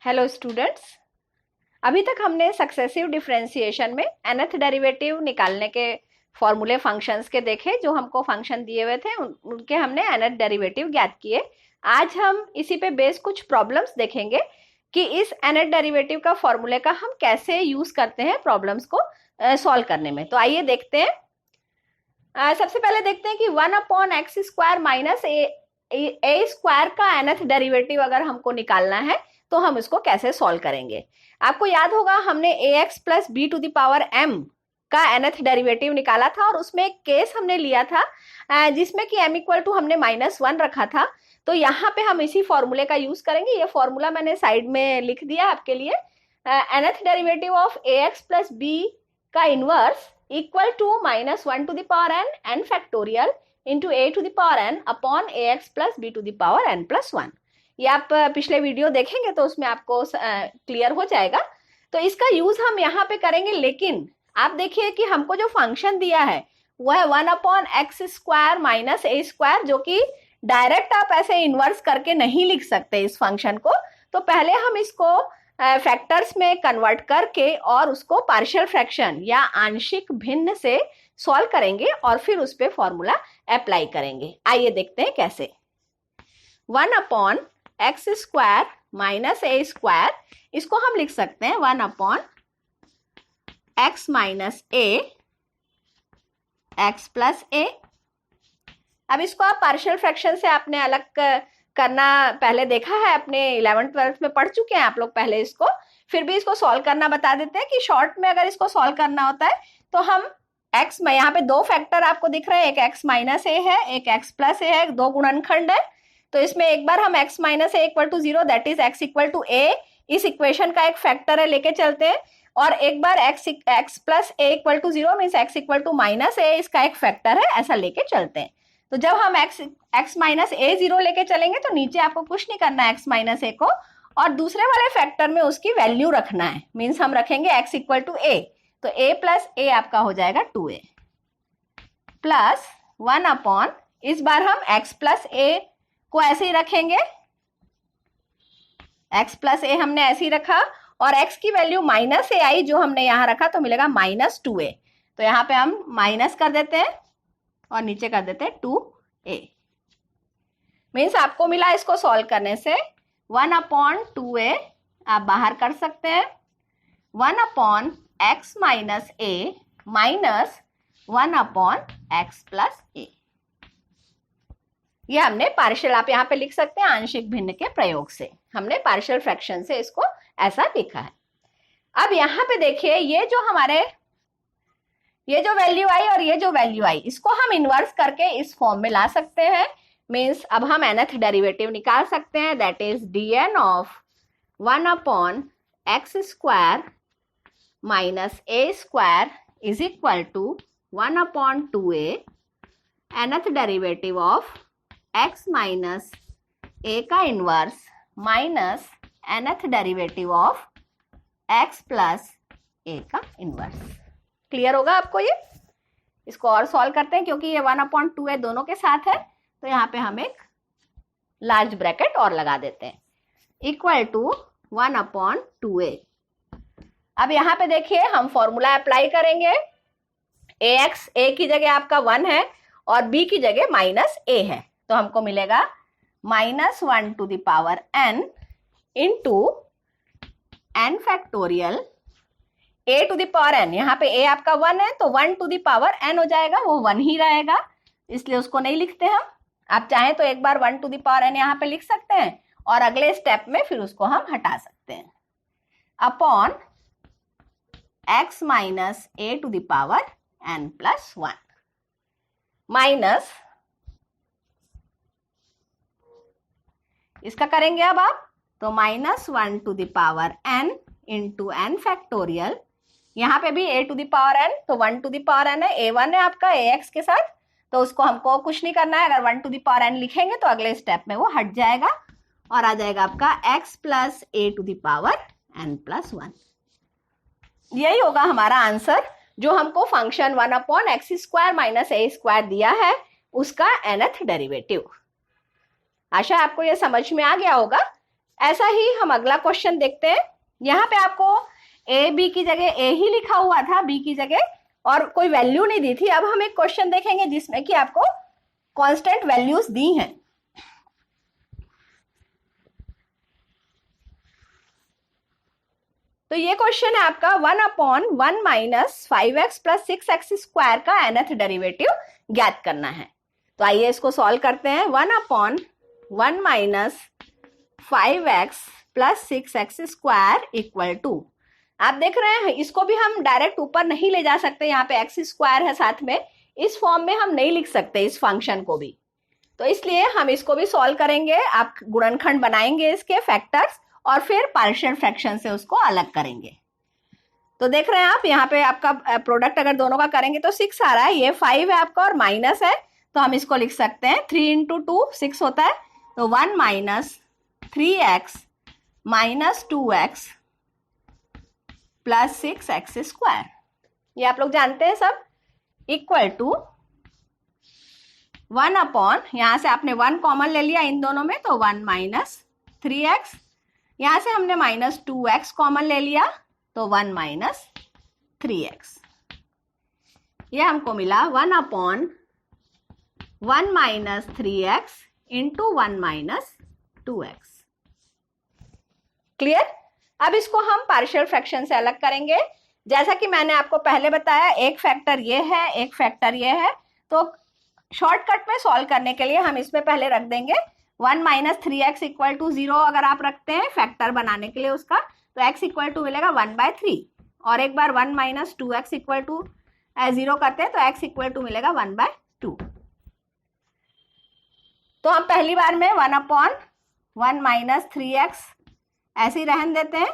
Hello students, अभी तक हमने सक्सेसिव डिफरेंशिएशन में nth डेरिवेटिव निकालने के फॉर्मूले फंक्शंस के देखे। जो हमको फंक्शन दिए हुए थे उनके हमने nth डेरिवेटिव ज्ञात किए। आज हम इसी पे बेस कुछ प्रॉब्लम्स देखेंगे कि इस nth डेरिवेटिव का फॉर्मूले का हम कैसे यूज करते हैं प्रॉब्लम्स को सॉल्व करने में। तो आइए देखते हैं। सबसे पहले देखते हैं कि 1/x² माइनस ए स्क्वायर का nth डेरिवेटिव अगर हमको निकालना है तो हम इसको कैसे सॉल्व करेंगे। आपको याद होगा हमने ax plus b to the power m का nth डेरिवेटिव निकाला था और उसमें एक केस हमने लिया था जिसमें कि m इक्वल टू हमने -1 रखा था। तो यहाँ पे हम इसी फॉर्मूले का यूज करेंगे। ये फॉर्मूला मैंने साइड में लिख दिया आपके लिए। nth derivative of ax plus b का inverse equal to -1 to the power n factorial into a to the power n upon ax plus b to the power n plus 1। ये आप पिछले वीडियो देखेंगे तो उसमें आपको क्लियर हो जाएगा। तो इसका यूज हम यहाँ पे करेंगे, लेकिन आप देखिए कि हमको जो फंक्शन दिया है वो है 1/x² माइनस a², जो कि डायरेक्ट आप ऐसे इन्वर्स करके नहीं लिख सकते इस फंक्शन को। तो पहले हम इसको फैक्टर्स में कन्वर्ट करके और उसको पार्शियल फ्रैक्शन या आंशिक भिन्न से सॉल्व करेंगे और फिर उस पर फॉर्मूला अप्लाई करेंगे। आइए देखते हैं कैसे। 1/x² माइनस a², इसको हम लिख सकते हैं 1/x minus a x plus a। अब इसको आप पार्शियल फ्रैक्शन से आपने अलग करना पहले देखा है, अपने 11th-12th में पढ़ चुके हैं आप लोग पहले इसको। फिर भी इसको सॉल्व करना बता देते हैं कि शॉर्ट में अगर इसको सॉल्व करना होता है तो हम x में, यहाँ पे दो फैक्टर आपको दिख रहे हैं, एक x माइनस a है, एक x प्लस a है, दो गुणनखंड है। तो इसमें एक बार हम x minus a equal to 0 that is x equal to a इस इक्वेशन का एक फैक्टर है लेके चलते हैं, और एक बार x plus a equal to 0 means x equal to minus a इसका एक फैक्टर है, ऐसा लेके चलते हैं। तो जब हम x माइनस a 0 लेके चलेंगे तो नीचे आपको कुछ नहीं करना है x माइनस a को, और दूसरे वाले फैक्टर में उसकी वैल्यू रखना है। मीन्स हम रखेंगे x इक्वल टू a, तो a प्लस a आपका हो जाएगा 2a प्लस 1 अपॉन, इस बार हम x प्लस a को ऐसे ही रखेंगे, x प्लस a हमने ऐसे ही रखा और x की वैल्यू माइनस a आई जो हमने यहाँ रखा तो मिलेगा -2a। तो यहाँ पे हम माइनस कर देते हैं और नीचे कर देते हैं 2a। मीन्स आपको मिला इसको सॉल्व करने से 1/2a आप बाहर कर सकते हैं, 1/x minus a minus 1/x plus a। ये हमने पार्शियल, आप यहाँ पे लिख सकते हैं आंशिक भिन्न के प्रयोग से, हमने पार्शियल फ्रैक्शन से इसको ऐसा लिखा है। अब यहाँ पे देखिए ये जो वैल्यू आई और ये जो वैल्यू आई, इसको हम इन्वर्स करके इस फॉर्म में ला सकते हैं। मीन्स अब हम nth डेरिवेटिव निकाल सकते हैं, that is dn of 1/x² minus a² is equal to 1/2a nth derivative of x minus a का inverse minus nth derivative of x plus a का इनवर्स। क्लियर होगा आपको ये? इसको और सॉल्व करते हैं क्योंकि ये 1/2a दोनों के साथ है, तो यहाँ पे हम एक लार्ज ब्रैकेट और लगा देते हैं, इक्वल टू 1/2a। अब यहाँ पे देखिए हम फॉर्मूला अप्लाई करेंगे। ax, a की जगह आपका 1 है और b की जगह -a है, तो हमको मिलेगा -1 to the power n into n factorial a to the power n। यहाँ पे a आपका 1 है तो 1 टू द पावर n हो जाएगा, वो 1 ही रहेगा, इसलिए उसको नहीं लिखते हम। आप चाहें तो एक बार 1 टू द पावर n यहाँ पे लिख सकते हैं और अगले स्टेप में फिर उसको हम हटा सकते हैं, upon x minus a to the power n plus 1 minus, इसका करेंगे अब आप तो -1 to the power n into n factorial, यहाँ पे भी a to the power n, तो 1 टू द पावर n है, a1 है आपका ax के साथ, तो उसको हमको कुछ नहीं करना है। अगर 1 टू द पावर n लिखेंगे तो अगले स्टेप में वो हट जाएगा और आ जाएगा आपका x plus a to the power n plus 1। यही होगा हमारा आंसर, जो हमको फंक्शन 1/x² माइनस a² दिया है उसका nth डेरिवेटिव। आशा आपको ये समझ में आ गया होगा। ऐसा ही हम अगला क्वेश्चन देखते हैं। यहाँ पे आपको ए बी की जगह ए ही लिखा हुआ था, बी की जगह, और कोई वैल्यू नहीं दी थी। अब हम एक क्वेश्चन देखेंगे जिसमें कि आपको कांस्टेंट वैल्यूज दी हैं। तो ये क्वेश्चन है आपका 1/1 minus 5x plus 6x square का nth डेरिवेटिव ज्ञात करना है। तो आइए इसको सॉल्व करते हैं। 1/1 minus 5x plus 6x square equal to, आप देख रहे हैं इसको भी हम डायरेक्ट ऊपर नहीं ले जा सकते, यहाँ पे x स्क्वायर है साथ में, इस फॉर्म में हम नहीं लिख सकते इस फंक्शन को भी, तो इसलिए हम इसको भी सॉल्व करेंगे। आप गुणनखंड बनाएंगे इसके फैक्टर्स और फिर पार्शियल फ्रैक्शन से उसको अलग करेंगे। तो देख रहे हैं आप यहाँ पे आपका प्रोडक्ट अगर दोनों का करेंगे तो 6 आ रहा है, ये 5 है आपका और माइनस है, तो हम इसको लिख सकते हैं 3 इंटू 2 6 होता है, तो 1 minus 3x minus 2x plus 6x square, ये आप लोग जानते हैं सब, इक्वल टू 1 अपॉन, यहां से आपने 1 कॉमन ले लिया इन दोनों में, तो 1 माइनस 3x, यहां से हमने माइनस 2x कॉमन ले लिया, तो 1 माइनस 3x, ये हमको मिला 1 upon 1 minus 3x into 1 minus 2x। Clear? अब इसको हम पार्शियल फ्रैक्शन से अलग करेंगे। जैसा कि मैंने आपको पहले बताया, एक फैक्टर ये है, एक फैक्टर ये है, तो शॉर्टकट में सॉल्व करने के लिए हम इसमें पहले रख देंगे 1 माइनस 3x इक्वल टू 0 अगर आप रखते हैं फैक्टर बनाने के लिए उसका, तो x इक्वल टू मिलेगा 1/3, और एक बार 1 माइनस 2x इक्वल टू 0 करते हैं तो x इक्वल टू मिलेगा 1/2। तो हम पहली बार में 1 अपॉन 1 माइनस 3x ऐसे ही रहने देते हैं,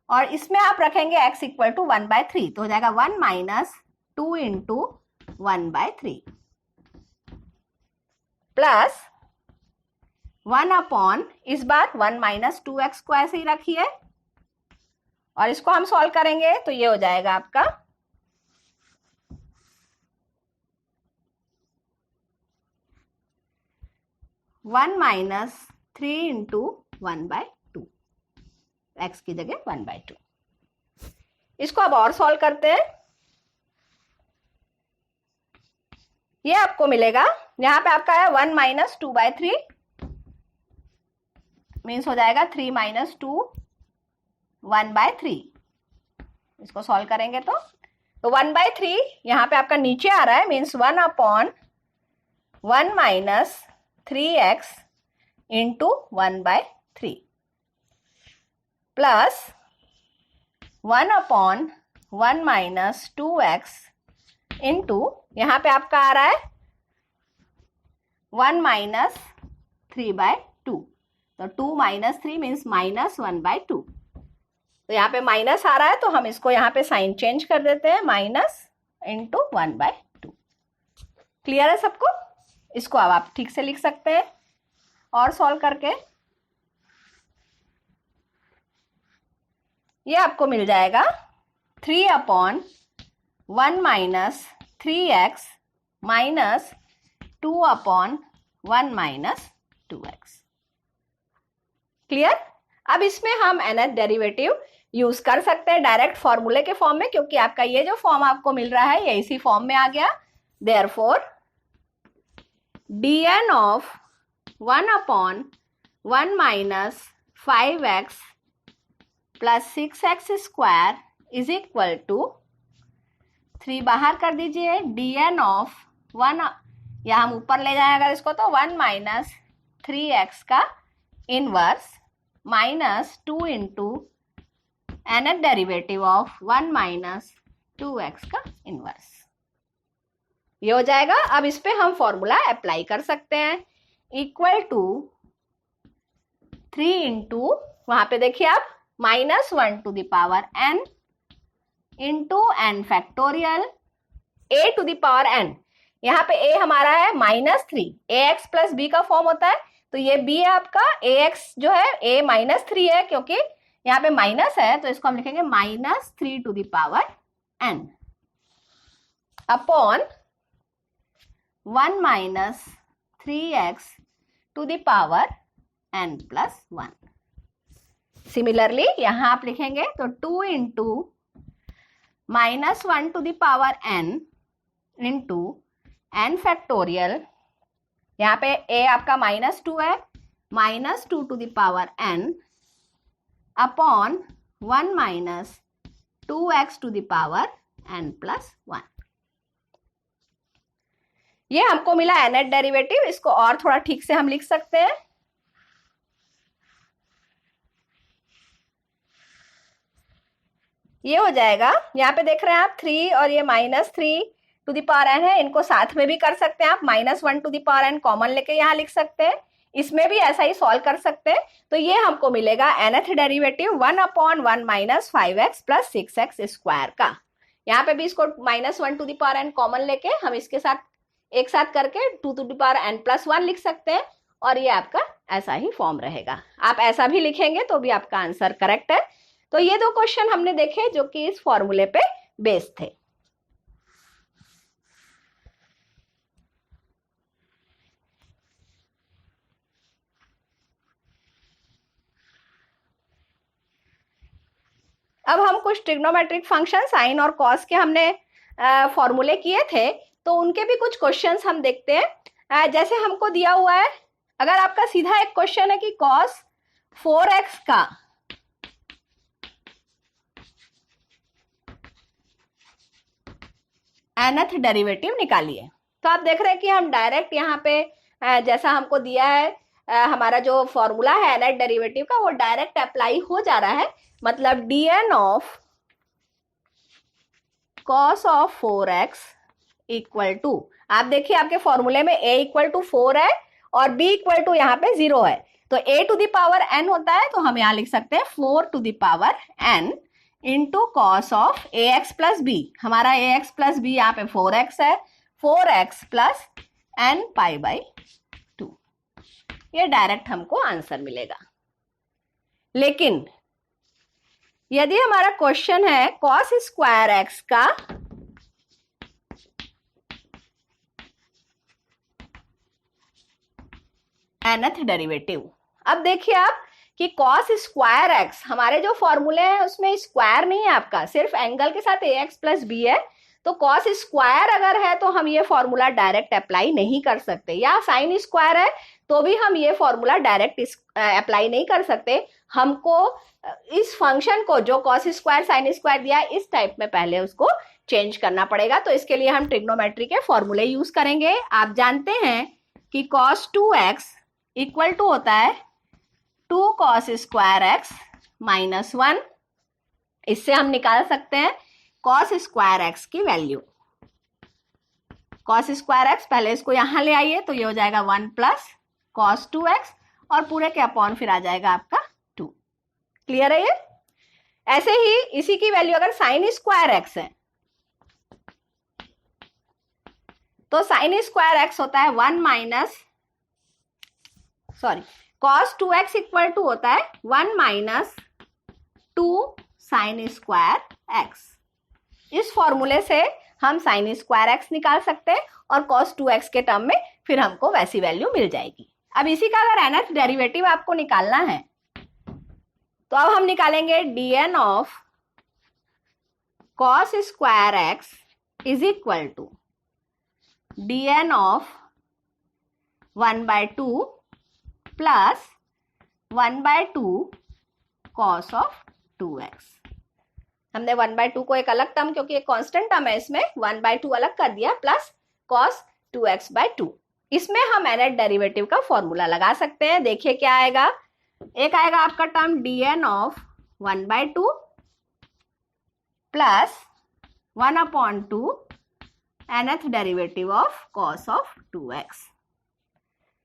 और इसमें आप रखेंगे x इक्वल टू 1/3, तो हो जाएगा 1 माइनस 2 इंटू 1/3 प्लस 1 अपॉन, इस बार 1 माइनस 2x को ऐसे ही रखिए, और इसको हम सॉल्व करेंगे तो ये हो जाएगा आपका 1 माइनस 3 इंटू 1/2, x की जगह 1/2। इसको अब और सॉल्व करते हैं। ये आपको मिलेगा, यहाँ पे आपका है 1 माइनस 2/3, मीन्स हो जाएगा 3 माइनस 2 1/3। इसको सॉल्व करेंगे तो 1/3 यहाँ पे आपका नीचे आ रहा है, means 1 upon 1 minus 3x into 1/3 plus 1 upon 1 minus 2x into, यहाँ पे आपका आ रहा है 1 माइनस 3/2, तो 2 माइनस 3 मीन्स माइनस 1/2, तो यहाँ पे माइनस आ रहा है तो हम इसको यहाँ पे साइन चेंज कर देते हैं, माइनस इंटू 1/2। क्लियर है सबको? इसको अब आप ठीक से लिख सकते हैं और सॉल्व करके ये आपको मिल जाएगा 3 upon 1 minus 3x minus 2 upon 1 minus 2x। Clear? अब इसमें हम nth डेरिवेटिव यूज कर सकते हैं डायरेक्ट फॉर्मूले के फॉर्म में, क्योंकि आपका ये जो फॉर्म आपको मिल रहा है ये इसी फॉर्म में आ गया। Therefore dn of 1 upon 1 minus 5x plus 6x square is equal to 3 बाहर कर दीजिए, dn ऑफ 1, या हम ऊपर ले जाएं अगर इसको तो 1 माइनस 3x का inverse minus 2 into nth derivative of 1 minus 2x का इनवर्स, ये हो जाएगा। अब इस पे हम फॉर्मूला अप्लाई कर सकते हैं, इक्वल टू 3 इंटू, वहां पे देखिए आप, minus 1 to the power n into n factorial a to the power n। यहाँ पे a हमारा है -3, ax प्लस b का फॉर्म होता है, तो ये b है आपका, ax जो है a -3 है, क्योंकि यहाँ पे माइनस है तो इसको हम लिखेंगे -3 to the power n upon 1 minus 3x to the power n plus 1। Similarly यहां आप लिखेंगे तो 2 into -1 to the power n into n factorial, यहाँ पे a आपका -2 है, -2 to the power n upon 1 minus 2x to the power n plus 1। ये हमको मिला nth डेरिवेटिव। इसको और थोड़ा ठीक से हम लिख सकते हैं। ये हो जाएगा, यहाँ पे देख रहे हैं आप 3 और ये -3 टू द पावर n है, इनको साथ में भी कर सकते हैं आप, -1 to the power n common लेके यहाँ लिख सकते हैं। इसमें भी ऐसा ही सॉल्व कर सकते हैं। तो ये हमको मिलेगा nth derivative 1/1 minus 5x plus 6x square का। यहाँ पे भी इसको -1 to the power n common लेके हम इसके साथ एक साथ करके 2 to the power n plus 1 लिख सकते हैं, और ये आपका ऐसा ही फॉर्म रहेगा। आप ऐसा भी लिखेंगे तो भी आपका आंसर करेक्ट है। तो ये दो क्वेश्चन हमने देखे जो कि इस फॉर्मूले पे बेस्ड थे। अब हम कुछ ट्रिग्नोमेट्रिक फंक्शन साइन और कॉस के हमने फॉर्मूले किए थे, तो उनके भी कुछ क्वेश्चंस हम देखते हैं। जैसे हमको दिया हुआ है, अगर आपका सीधा एक क्वेश्चन है कि कॉस 4x का nth डेरिवेटिव निकालिए, तो आप देख रहे हैं कि हम डायरेक्ट यहाँ पे जैसा हमको दिया है हमारा जो फॉर्मूला है nth डेरिवेटिव का, वो डायरेक्ट अप्लाई हो जा रहा है। मतलब dn of cos of 4x equal to, आप देखिए आपके फॉर्मूले में a इक्वल टू 4 है और b इक्वल टू यहाँ पे 0 है, तो a to the power n होता है, तो हम यहाँ लिख सकते हैं 4 to the power n into cos of ax plus b। हमारा ax प्लस b यहाँ पे 4x है, 4x plus n pi by 2। ये डायरेक्ट हमको आंसर मिलेगा। लेकिन यदि हमारा क्वेश्चन है कॉस स्क्वायर x का nth डेरिवेटिव, अब देखिए आप कि कॉस स्क्वायर x, हमारे जो फॉर्मूले हैं उसमें स्क्वायर नहीं है आपका, सिर्फ एंगल के साथ ax प्लस b है। तो कॉस स्क्वायर अगर है तो हम ये फॉर्मूला डायरेक्ट अप्लाई नहीं कर सकते, या साइन स्क्वायर है तो भी हम ये फॉर्मूला डायरेक्ट अप्लाई नहीं कर सकते। हमको इस फंक्शन को जो कॉस स्क्वायर साइन स्क्वायर दिया है इस टाइप में पहले उसको चेंज करना पड़ेगा। तो इसके लिए हम ट्रिग्नोमेट्री के फॉर्मूले यूज करेंगे। आप जानते हैं कि cos 2x इक्वल टू होता है 2 cos स्क्वायर x माइनस 1। इससे हम निकाल सकते हैं cos स्क्वायर x की वैल्यू। cos स्क्वायर x, पहले इसको यहां ले आइए तो ये हो जाएगा 1 प्लस cos 2x और पूरे के अपॉन फिर आ जाएगा आपका 2। क्लियर है ये? ऐसे ही इसी की वैल्यू अगर साइन स्क्वायर x है तो साइन स्क्वायर x होता है 1 minus cos 2x equal to होता है 1 माइनस 2 साइन स्क्वायर x। इस फॉर्मूले से हम साइन स्क्वायर x निकाल सकते हैं और cos 2x के टर्म में फिर हमको वैसी वैल्यू मिल जाएगी। अब इसी का अगर nth डेरिवेटिव आपको निकालना है तो अब हम निकालेंगे dn of cos square x is equal to dn of 1/2 plus 1/2 cos of 2x। हमने 1/2 को एक अलग टर्म, क्योंकि एक कांस्टेंट टर्म है इसमें, 1/2 अलग कर दिया, प्लस cos 2x/2। इसमें हम nth डेरिवेटिव का फॉर्मूला लगा सकते हैं। देखिए क्या आएगा, एक आएगा आपका term dn of 1/2 plus 1/2 nth derivative of cos of 2x।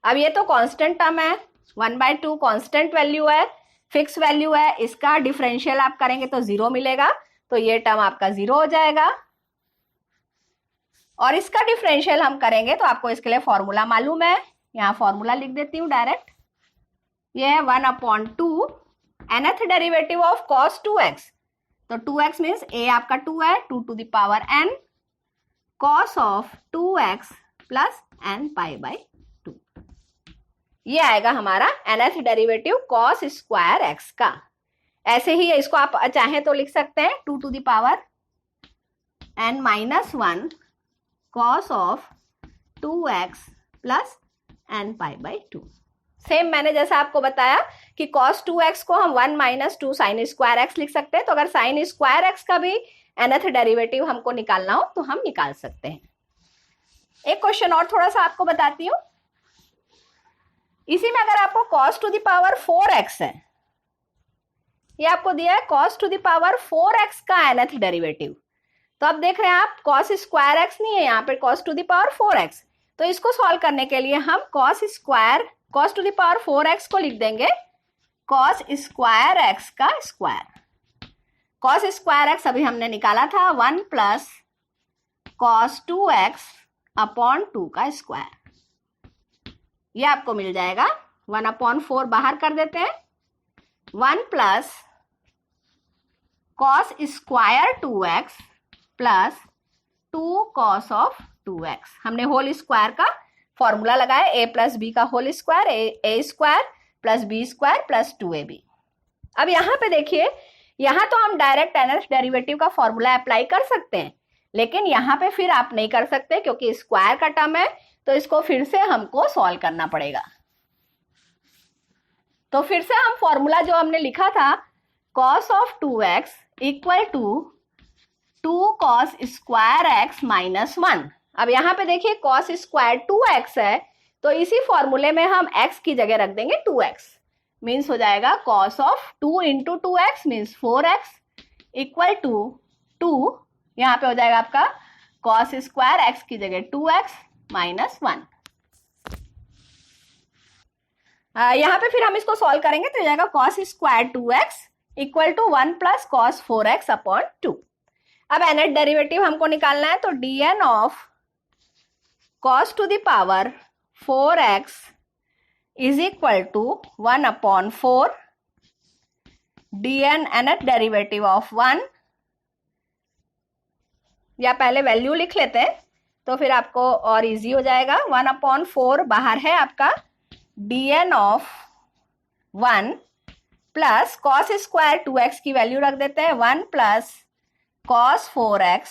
अब ये तो कांस्टेंट टर्म है, 1/2 कांस्टेंट वैल्यू है, फिक्स वैल्यू है, इसका डिफरेंशियल आप करेंगे तो 0 मिलेगा, तो ये टर्म आपका 0 हो जाएगा। और इसका डिफरेंशियल हम करेंगे तो आपको इसके लिए फॉर्मूला मालूम है, यहाँ फॉर्मूला लिख देती हूँ डायरेक्ट। ये है 1/2 nth derivative of cos 2x, तो 2x मीन्स a आपका 2 है, 2 to the power n cos of 2x plus n pi by 2। ये आएगा हमारा nth derivative cos square x का। ऐसे ही इसको आप चाहें तो लिख सकते हैं 2 to the power n minus 1 cos of 2x plus n pi by 2। Same मैंने जैसा आपको बताया कि cos 2x को हम 1 minus 2 sin स्क्वायर x लिख सकते हैं, तो अगर sin स्क्वायर x का भी nth डेरिवेटिव हमको निकालना हो तो हम निकाल सकते हैं। एक क्वेश्चन और थोड़ा सा आपको बताती हूँ। इसी में अगर आपको cos to the power 4x है, ये आपको दिया है cos to the power 4x का nth डेरिवेटिव, तो अब देख रहे हैं आप cos स्क्वायर x नहीं है यहाँ पे, cos to the power 4x। तो इसको सॉल्व करने के लिए हम cos to the power 4x को लिख देंगे cos स्क्वायर x का स्क्वायर। cos स्क्वायर x अभी हमने निकाला था 1 प्लस cos 2x अपॉन 2 का स्क्वायर। ये आपको मिल जाएगा 1/4 बाहर कर देते हैं, 1 plus cos square 2x plus 2 cos of 2x। हमने होल स्क्वायर का फॉर्मूला लगाया, a प्लस बी का whole square, a square plus b square plus 2ab। अब यहाँ पे देखिए, यहाँ तो हम डायरेक्ट nth डेरिवेटिव का फॉर्मूला अप्लाई कर सकते हैं, लेकिन यहाँ पे फिर आप नहीं कर सकते क्योंकि स्क्वायर का टर्म है, तो इसको फिर से हमको सॉल्व करना पड़ेगा। तो फिर से हम फॉर्मूला जो हमने लिखा था cos of 2x equal to 2 cos square x minus 1। अब यहाँ पे देखिए cos स्क्वायर 2x है, तो इसी फॉर्मूले में हम x की जगह रख देंगे 2x, मीन्स हो जाएगा cos of 2 into 2x means 4x equal to 2, यहाँ पे हो जाएगा आपका cos स्क्वायर x की जगह 2x माइनस 1। यहाँ पे फिर हम इसको सॉल्व करेंगे तो हो जाएगा cos square 2x equal to 1 plus cos 4x upon 2। अब nth डेरिवेटिव हमको निकालना है, तो dn of cos to the power 4x is equal to 1/4 dn nth derivative of 1, या पहले वैल्यू लिख लेते हैं तो फिर आपको और इजी हो जाएगा। 1/4 बाहर है आपका dn of 1 plus cos square 2x की वैल्यू रख देते हैं 1 plus cos 4x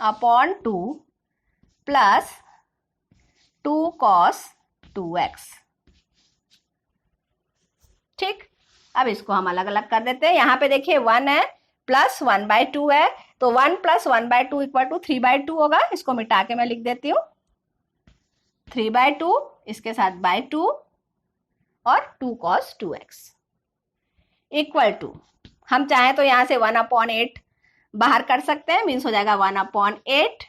upon 2 plus 2 cos 2x। ठीक, अब इसको हम अलग अलग कर देते हैं। यहाँ पे देखिए 1 है प्लस 1/2 है, तो 1 प्लस 1/2 इक्वल टू 3/2 होगा। इसको मिटा के मैं लिख देती हूँ 3/2, इसके साथ बाय 2 और 2 cos 2x इक्वल टू, हम चाहें तो यहाँ से 1/8 बाहर कर सकते हैं, मीन्स हो जाएगा 1/8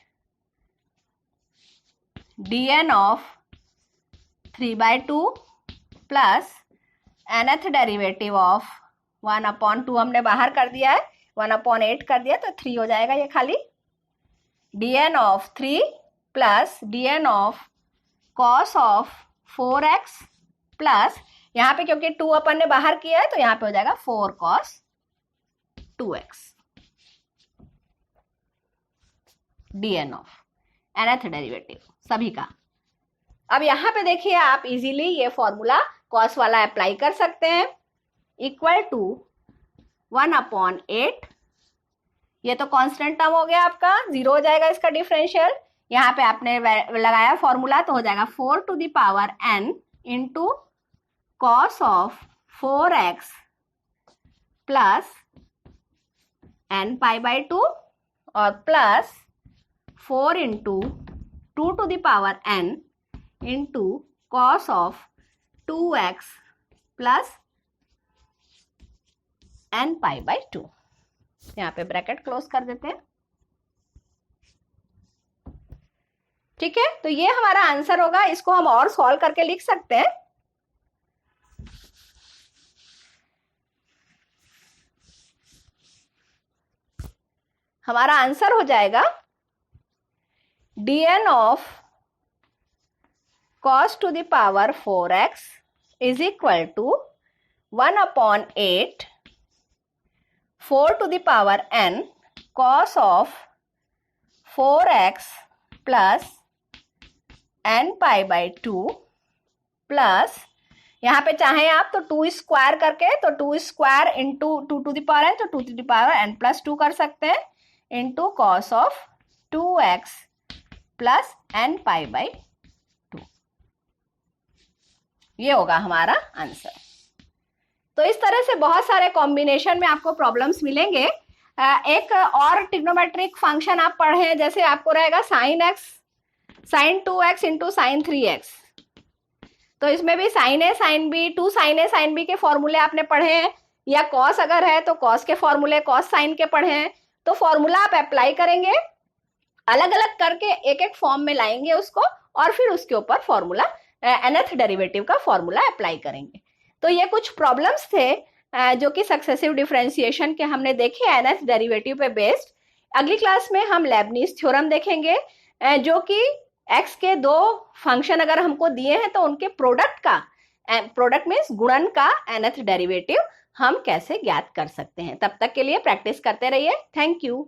dn of 3/2 plus nth derivative of 1/2 हमने बाहर कर दिया है, 1/8 कर दिया तो 3 हो जाएगा ये खाली, dn of 3 plus dn of cos of 4x plus, यहाँ पे क्योंकि 2 अपन ने बाहर किया है तो यहाँ पे हो जाएगा 4 cos 2x dn of nth derivative सभी का। अब यहाँ पे देखिए आप इजीली ये फॉर्मूला cos वाला अप्लाई कर सकते हैं, इक्वल टू 1/8, ये तो कांस्टेंट टर्म हो गया आपका, 0 हो जाएगा इसका डिफरेंशियल। यहाँ पे आपने लगाया फॉर्मूला तो हो जाएगा 4 to the power n into cos of 4x plus n pi by 2 और plus 4 into 2 to the power n into cos of 2x plus n pi by 2। यहाँ पे ब्रैकेट क्लोज कर देते हैं। ठीक है, तो ये हमारा आंसर होगा। इसको हम और सॉल्व करके लिख सकते हैं। हमारा आंसर हो जाएगा dn of cos to the power 4x is equal to 1/8 4 to the power n cos of 4x plus n pi by 2 plus यहाँ पे चाहे आप तो 2 स्क्वायर करके, तो 2 square into 2 to the power n, तो 2 to the power n plus 2 कर सकते हैं, into cos of 2x plus n pi by 2। ये होगा हमारा आंसर। तो इस तरह से बहुत सारे कॉम्बिनेशन में आपको प्रॉब्लम्स मिलेंगे। एक और ट्रिग्नोमेट्रिक फंक्शन आप पढ़े, जैसे आपको रहेगा sine x sine 2x into sine 3x, तो इसमें भी sine A sine B, 2 sine A sine B के फॉर्मूले आपने पढ़े हैं, या कॉस अगर है तो कॉस के फॉर्मूले कॉस साइन के पढ़े हैं। तो फॉर्मूला आप अप्लाई करेंगे, अलग अलग करके एक एक फॉर्म में लाएंगे उसको, और फिर उसके ऊपर फॉर्मूला nth डेरिवेटिव का फॉर्मूला अप्लाई करेंगे। तो ये कुछ प्रॉब्लम्स थे जो कि सक्सेसिव डिफरेंशिएशन के हमने देखे nth डेरिवेटिव पे बेस्ड। अगली क्लास में हम लेबनीज थ्योरम देखेंगे, जो कि x के दो फंक्शन अगर हमको दिए हैं तो उनके प्रोडक्ट का, प्रोडक्ट मीन्स गुणन का nth डेरिवेटिव हम कैसे ज्ञात कर सकते हैं। तब तक के लिए प्रैक्टिस करते रहिए। Thank you.